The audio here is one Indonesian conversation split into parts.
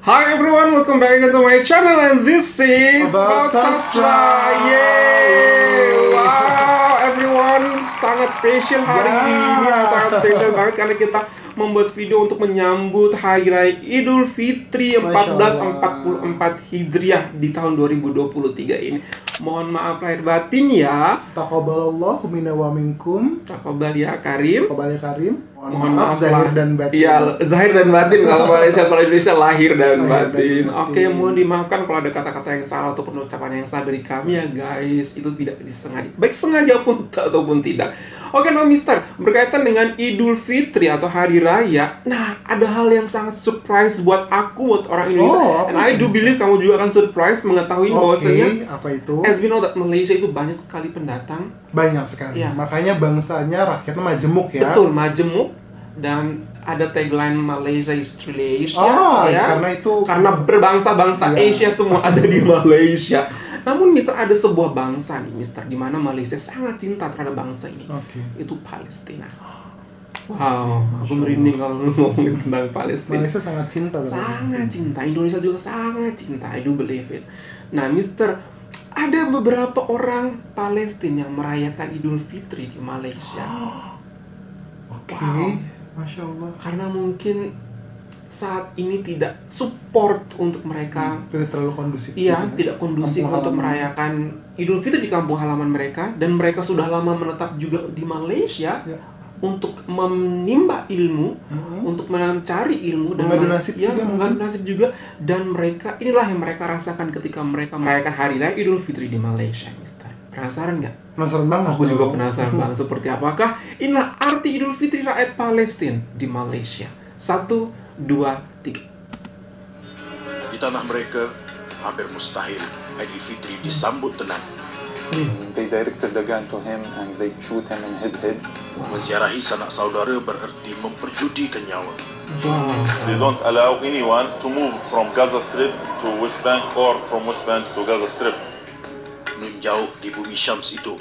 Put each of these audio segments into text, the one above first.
Hi everyone, welcome back into my channel and this is About Sastra. Yeay! Wow, everyone, sangat spesial hari ini, sangat spesial banget karena kita membuat video untuk menyambut Hari Raya Idul Fitri 1444 Hijriah di tahun 2023 ini. Mohon maaf lahir batin ya. Taqabbalallahu minna wa minkum. Taqabbal ya Karim. Taqabbal ya Karim. Mohon maaf zahir dan batin. Iya, zahir dan batin kalau Malaysia, kalau Indonesia lahir dan batin. Oke, mohon dimaafkan kalau ada kata-kata yang salah ataupun ucapan yang salah dari kami ya guys. Itu tidak disengaja. Baik sengaja pun ataupun tidak. Oke, nah Mister, berkaitan dengan Idul Fitri atau Hari Raya. Nah, ada hal yang sangat surprise buat aku, buat orang Indonesia. And I do believe kamu juga akan surprise mengetahui bahwasanya apa itu? As we know that Malaysia itu banyak sekali pendatang. Banyak sekali. Ya. Makanya bangsanya rakyatnya majemuk ya. Betul, majemuk. Dan ada tagline Malaysia is truly Asia, ya. Karena berbangsa-bangsa Asia semua ada di Malaysia. Namun Mister, ada sebuah bangsa nih Mister, di mana Malaysia sangat cinta terhadap bangsa ini. Itu Palestina. Wow, aku merinding kalau ngomongin tentang Palestina. Malaysia sangat cinta. Sangat cinta. Indonesia juga sangat cinta. I do believe it. Nah Mister, ada beberapa orang Palestina yang merayakan Idul Fitri di Malaysia. Wow. Masya Allah. Karena mungkin saat ini tidak support untuk mereka. Tidak terlalu kondusif. Iya, tidak kondusif untuk merayakan Idul Fitri di kampung halaman mereka. Dan mereka sudah lama menetap juga di Malaysia untuk menimba ilmu, untuk mencari ilmu dan mengadu nasib juga. Dan mereka, inilah yang mereka rasakan ketika mereka merayakan Hari Raya Idul Fitri di Malaysia, Mister. Penasaran nggak? Penasaran banget. Aku juga penasaran banget seperti apakah inilah arti Idul Fitri rakyat Palestina di Malaysia. 1, 2, 3. Di tanah mereka hampir mustahil Idul Fitri disambut tenang. They directed the gun to him and they shoot him in his head. Menziarahi sanak saudara bererti memperjudikan nyawa. They don't allow anyone to move from Gaza Strip to West Bank or from West Bank to Gaza Strip. Nun jauh di bumi Syams itu,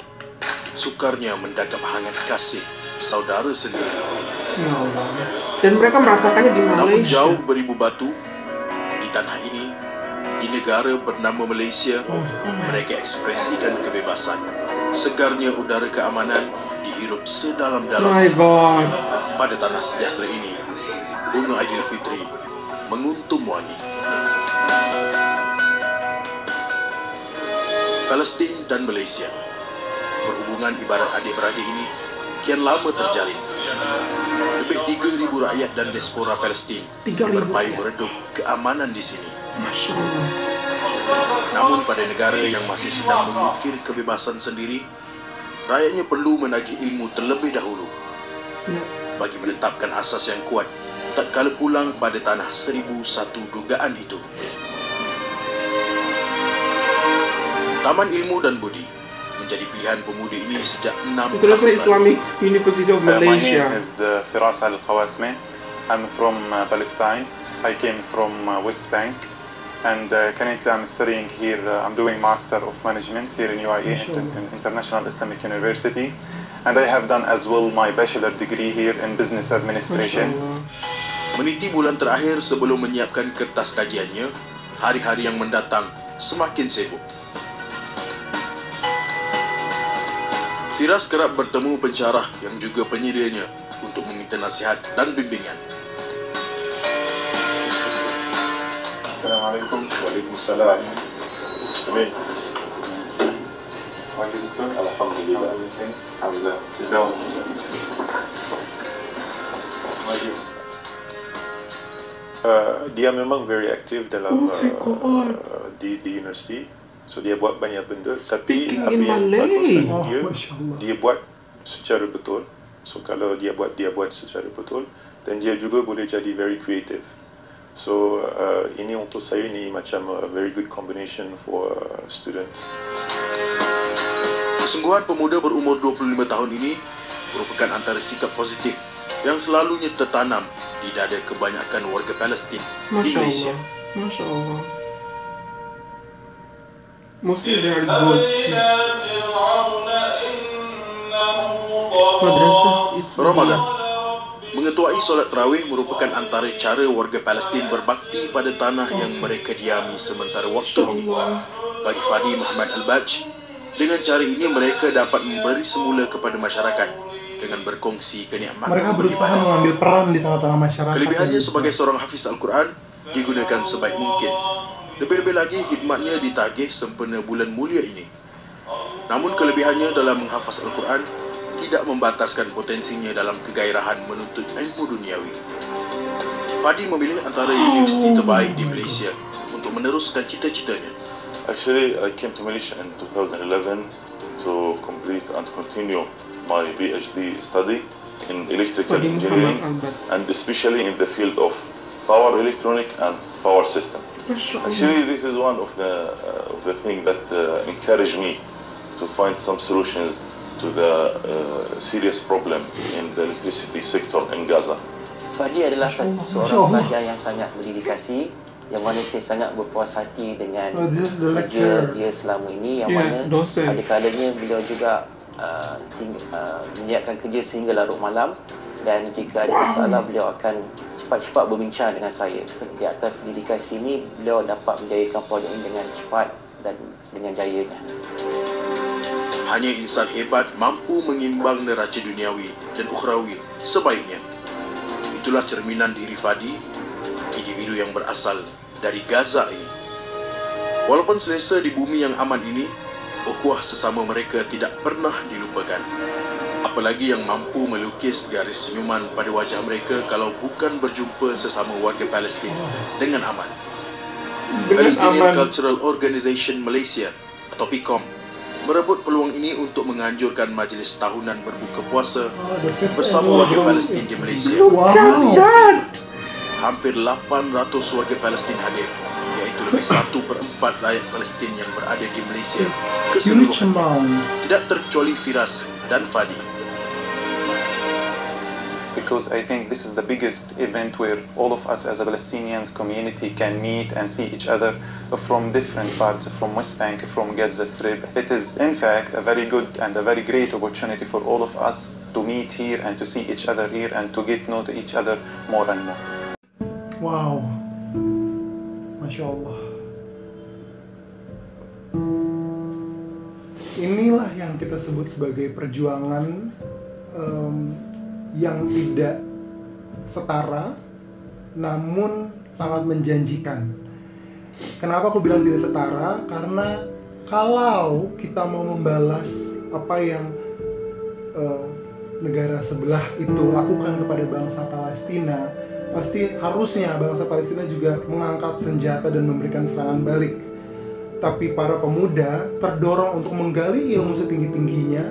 sukarnya mendakap hangat kasih saudara sendiri. Ya Allah. Dan mereka merasakannya di Malaysia. Namun jauh beribu batu, di tanah ini, di negara bernama Malaysia, mereka ekspresikan kebebasan. Segarnya udara keamanan dihirup sedalam-dalam. My God. Pada tanah sejahtera ini, bunga Idul Fitri menguntum wangi. Palestin dan Malaysia, perhubungan ibarat adik-beradik ini kian lama terjalin. Lebih 3,000 rakyat dan diaspora Palestin berpayung redup keamanan di sini. Masya Allah. Namun pada negara yang masih sedang mengukir kebebasan sendiri, rakyatnya perlu menagih ilmu terlebih dahulu bagi menetapkan asas yang kuat tatkala pulang pada tanah 1001 dugaan itu. Taman Ilmu dan Budi menjadi pilihan pemuda ini sejak 6 International Islamic University of Malaysia. My name is Firas Al-Khawasmi. I'm from Palestine. I came from West Bank. And currently I'm studying here, I'm doing Master of Management here in UIA, International Islamic University. And I have done as well my bachelor degree here in Business Administration. Meniti bulan terakhir sebelum menyiapkan kertas kajiannya, hari-hari yang mendatang semakin sibuk. Firas kerap bertemu pensyarah yang juga penyedianya untuk meminta nasihat dan bimbingan. Assalamualaikum. Waalaikumsalam. Amin. Alhamdulillah. Alhamdulillah. Sit down. Dia memang very active dalam di university. So dia buat banyak benda, tapi apa yang bagus dia buat secara betul. So kalau dia buat secara betul, dan dia juga boleh jadi very creative. So ini untuk saya ini macam a very good combination for students. Kesungguhan pemuda berumur 25 tahun ini merupakan antara sikap positif yang selalunya tertanam di dada kebanyakan warga Palestin di Malaysia. Masya Allah. Mostly they are good. Madrasah Islam. Ramadan Mengetuai solat tarawih merupakan antara cara warga Palestin berbakti pada tanah yang mereka diami sementara waktu ini. Bagi Fadi Muhammad Al-Baj, dengan cara ini mereka dapat memberi semula kepada masyarakat dengan berkongsi kenikmatan. Mereka berusaha mengambil peran di tengah-tengah masyarakat. Kelebihannya sebagai seorang hafiz Al-Quran digunakan sebaik mungkin. Lebih-lebih lagi khidmatnya ditagih sempena bulan mulia ini. Namun kelebihannya dalam menghafaz Al-Quran tidak membataskan potensinya dalam kegairahan menuntut ilmu duniawi. Fadi memilih antara universiti terbaik di Malaysia untuk meneruskan cita-citanya. Actually, I came to Malaysia in 2011 to complete and continue my PhD study in electrical engineering and especially in the field of power electronic and power system. Actually, this is one of the things that encouraged me to find some solutions to the serious problem in the electricity sector in Gaza. Fadi adalah seorang pelajar yang sangat berdedikasi, yang mana saya sangat berpuas hati dengan kerja dia selama ini, yang mana ada kalanya beliau juga menyiapkan kerja sehingga larut malam, dan jika ada masalah beliau akan cepat-cepat berbincang dengan saya. Di atas dedikasi ini beliau dapat menjayakan projek ini dengan cepat dan dengan jayanya. Hanya insan hebat mampu mengimbang neraca duniawi dan ukhrawi sebaiknya. Itulah cerminan diri Fadi, individu yang berasal dari Gaza ini. Walaupun selesa di bumi yang aman ini, ukhuwah sesama mereka tidak pernah dilupakan. Apalagi yang mampu melukis garis senyuman pada wajah mereka kalau bukan berjumpa sesama warga Palestin dengan aman. Palestinian Cultural Organization Malaysia atau PICOM merebut peluang ini untuk menganjurkan majlis tahunan berbuka puasa bersama warga Palestin di Malaysia. Hampir 800 warga Palestin hadir, iaitu lebih 1/4 rakyat Palestin yang berada di Malaysia keseluruhannya, tidak terkecuali Firas dan Fadi. Because I think this is the biggest event where all of us as a Palestinians community can meet and see each other from different parts, from West Bank, from Gaza Strip. It is in fact a very good and a very great opportunity for all of us to meet here and to see each other here and to get to know each other more and more. Wow, Masya Allah. Inilah yang kita sebut sebagai perjuangan yang tidak setara namun sangat menjanjikan. Kenapa aku bilang tidak setara? Karena kalau kita mau membalas apa yang negara sebelah itu lakukan kepada bangsa Palestina, pasti harusnya bangsa Palestina juga mengangkat senjata dan memberikan serangan balik. Tapi para pemuda terdorong untuk menggali ilmu setinggi-tingginya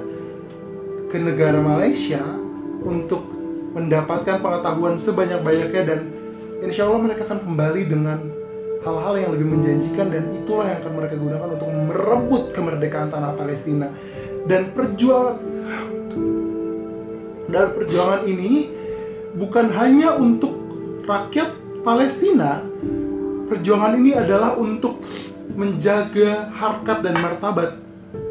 ke negara Malaysia untuk mendapatkan pengetahuan sebanyak-banyaknya, dan insya Allah mereka akan kembali dengan hal-hal yang lebih menjanjikan, dan itulah yang akan mereka gunakan untuk merebut kemerdekaan tanah Palestina. Dan perjuangan ini bukan hanya untuk rakyat Palestina, perjuangan ini adalah untuk menjaga harkat dan martabat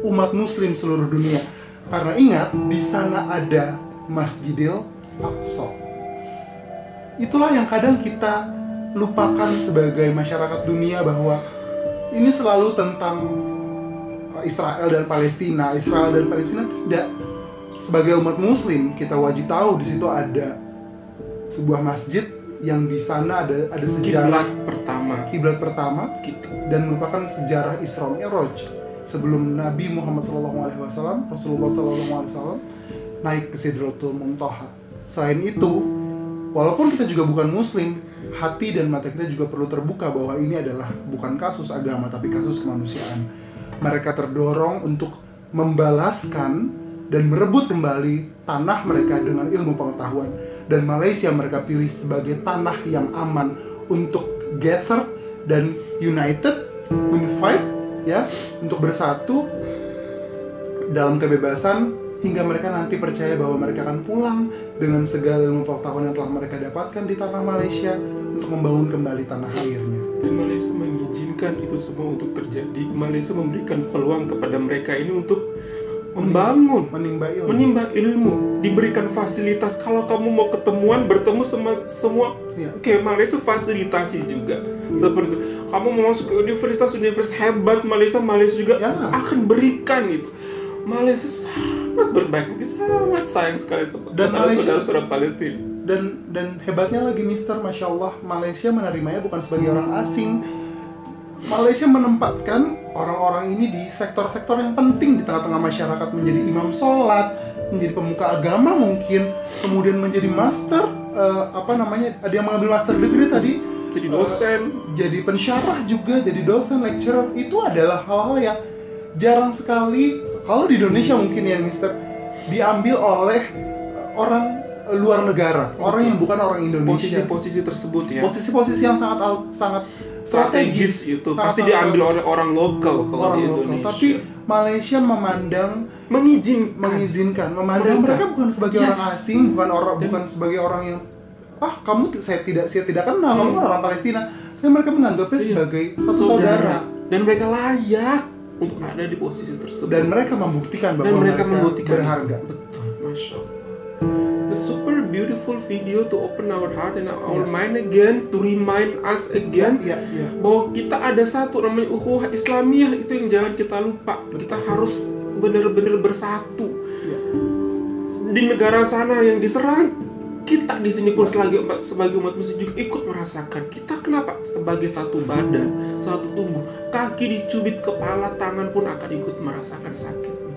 umat muslim seluruh dunia. Karena ingat, di sana ada Masjidil Aqsa. Itulah yang kadang kita lupakan sebagai masyarakat dunia, bahwa ini selalu tentang Israel dan Palestina. Israel dan Palestina tidak. Sebagai umat muslim kita wajib tahu di situ ada sebuah masjid yang di sana ada sejarah kiblat pertama dan merupakan sejarah Isra Mi'raj sebelum Nabi Muhammad SAW, Rasulullah SAW naik ke Sidratul Muntaha. Selain itu, walaupun kita juga bukan muslim, hati dan mata kita juga perlu terbuka bahwa ini adalah bukan kasus agama tapi kasus kemanusiaan. Mereka terdorong untuk membalaskan dan merebut kembali tanah mereka dengan ilmu pengetahuan, dan Malaysia mereka pilih sebagai tanah yang aman untuk gather dan unified ya, untuk bersatu dalam kebebasan, hingga mereka nanti percaya bahwa mereka akan pulang dengan segala ilmu pengetahuan yang telah mereka dapatkan di tanah Malaysia untuk membangun kembali tanah airnya. Dan Malaysia mengizinkan itu semua untuk terjadi. Malaysia memberikan peluang kepada mereka ini untuk membangun, menimba ilmu, diberikan fasilitas. Kalau kamu mau ketemuan, bertemu sama semua, kayak Malaysia fasilitasi juga. Seperti itu. Kamu mau masuk ke universitas hebat Malaysia juga akan berikan itu. Malaysia sangat berbaik hati, sangat sayang sekali kepada saudara-saudara Palestina. Dan hebatnya lagi Mister, Masya Allah, Malaysia menerimanya bukan sebagai orang asing. Malaysia menempatkan orang-orang ini di sektor-sektor yang penting di tengah-tengah masyarakat, menjadi imam sholat, menjadi pemuka agama mungkin, kemudian menjadi master, ada yang mengambil master degree tadi, jadi dosen, jadi pensyarah juga, jadi dosen, lecturer. Itu adalah hal-hal yang jarang sekali, kalau di Indonesia mungkin ya Mister, diambil oleh orang luar negara, orang yang bukan orang Indonesia. Posisi-posisi tersebut ya. Posisi-posisi yang sangat strategis itu pasti diambil oleh orang lokal kalau di Indonesia. Tapi Malaysia mengizinkan memandang mereka bukan sebagai orang asing, bukan sebagai orang yang saya tidak kenal, kamu kan orang Palestina. Tapi mereka menganggapnya sebagai satu saudara. Dan mereka layak untuk ada di posisi tersebut. Dan mereka membuktikan bahwa mereka berharga. Betul, Masya Allah. A super beautiful video to open our heart and our mind again, to remind us again bahwa kita ada satu namanya ukhuwah Islamiyah, itu yang jangan kita lupa. Kita harus benar-benar bersatu. Di negara sana yang diserang, kita di sini pun sebagai umat muslim juga ikut merasakan. Kita kenapa? Sebagai satu badan, satu tubuh, kaki dicubit, kepala, tangan pun akan ikut merasakan sakit.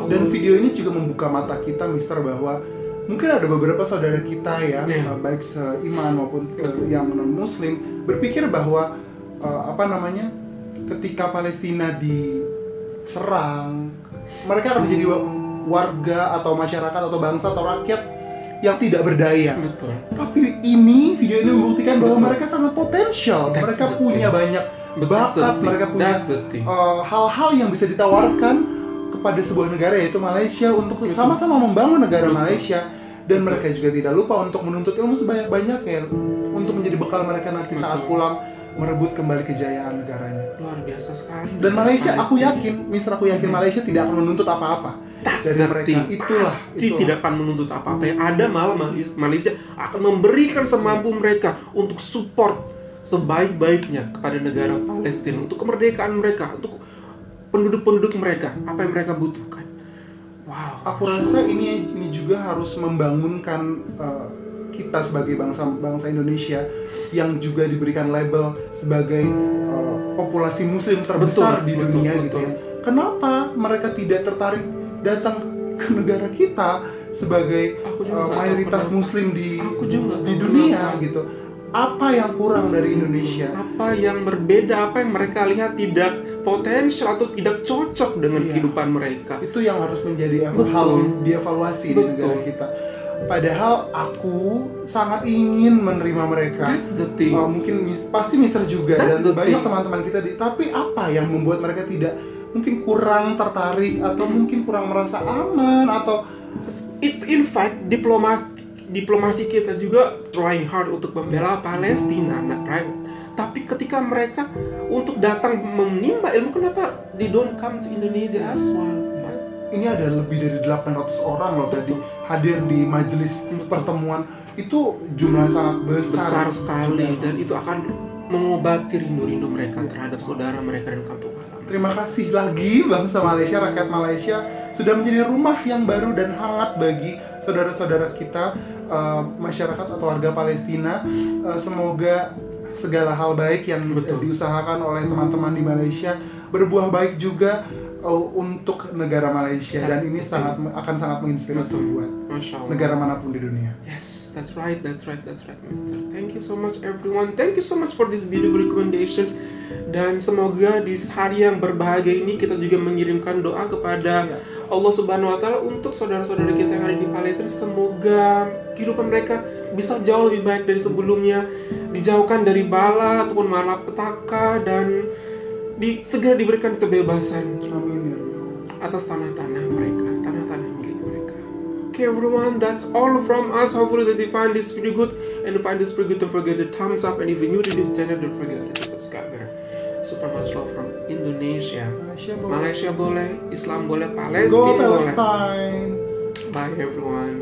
Dan video ini juga membuka mata kita, Mister, bahwa mungkin ada beberapa saudara kita ya, baik seiman maupun yang non-muslim, berpikir bahwa ketika Palestina diserang, mereka akan menjadi warga atau masyarakat atau bangsa atau rakyat yang tidak berdaya. Betul. Tapi video ini membuktikan bahwa mereka sangat potensial. Mereka punya banyak bakat, mereka punya hal-hal yang bisa ditawarkan kepada sebuah negara, yaitu Malaysia, untuk sama-sama membangun negara Malaysia. Dan mereka juga tidak lupa untuk menuntut ilmu sebanyak-banyaknya untuk menjadi bekal mereka nanti saat pulang merebut kembali kejayaan negaranya. Luar biasa sekali. Dan Malaysia, aku yakin Malaysia tidak akan menuntut apa-apa dari mereka. Pasti tidak akan menuntut apa-apa. Yang ada malah Malaysia akan memberikan semampu mereka untuk support sebaik-baiknya kepada negara Palestina, untuk kemerdekaan mereka, untuk penduduk-penduduk mereka, apa yang mereka butuhkan. Wow. Aku rasa ini juga harus membangunkan kita sebagai bangsa Indonesia yang juga diberikan label sebagai populasi muslim terbesar di dunia gitu ya. Kenapa mereka tidak tertarik datang ke negara kita sebagai mayoritas muslim di dunia gitu? Apa yang kurang dari Indonesia? Apa yang berbeda? Apa yang mereka lihat tidak potensial atau tidak cocok dengan kehidupan mereka? Itu yang harus menjadi hal dievaluasi di negara kita. Padahal aku sangat ingin menerima mereka. That's the thing. Mungkin pasti Mister juga dan banyak teman-teman kita. Tapi apa yang membuat mereka tidak, mungkin kurang tertarik atau mungkin kurang merasa aman atau in fact diplomasi kita juga trying hard untuk membela Palestina, right? Tapi ketika mereka untuk datang menimba ilmu, kenapa they don't come to Indonesia as well? Right? Ini ada lebih dari 800 orang loh tadi hadir di majelis pertemuan. Itu jumlah sangat besar sekali, dan itu akan mengobati rindu-rindu mereka terhadap saudara mereka dan kampung halaman. Terima kasih lagi bangsa Malaysia, rakyat Malaysia sudah menjadi rumah yang baru dan hangat bagi saudara-saudara kita, masyarakat atau warga Palestina. Semoga segala hal baik yang diusahakan oleh teman-teman di Malaysia berbuah baik juga untuk negara Malaysia, dan ini akan sangat menginspirasi buat negara manapun di dunia. Yes, that's right, Mister. Thank you so much everyone. Thank you so much for these beautiful recommendations. Dan semoga di hari yang berbahagia ini kita juga mengirimkan doa kepada Allah Subhanahu wa Ta'ala untuk saudara-saudara kita yang ada di Palestina. Semoga kehidupan mereka bisa jauh lebih baik dari sebelumnya, dijauhkan dari bala ataupun malapetaka, dan segera diberikan kebebasan atas tanah-tanah mereka, tanah-tanah milik mereka. Okay everyone, that's all from us. Hopefully that you find this video good, and if you find this video good, don't forget to thumbs up, and if you're new to this channel, don't forget to subscribe. Super much love from Indonesia. boleh. Malaysia boleh, Islam boleh, Palestina boleh. Palestine. Bye everyone.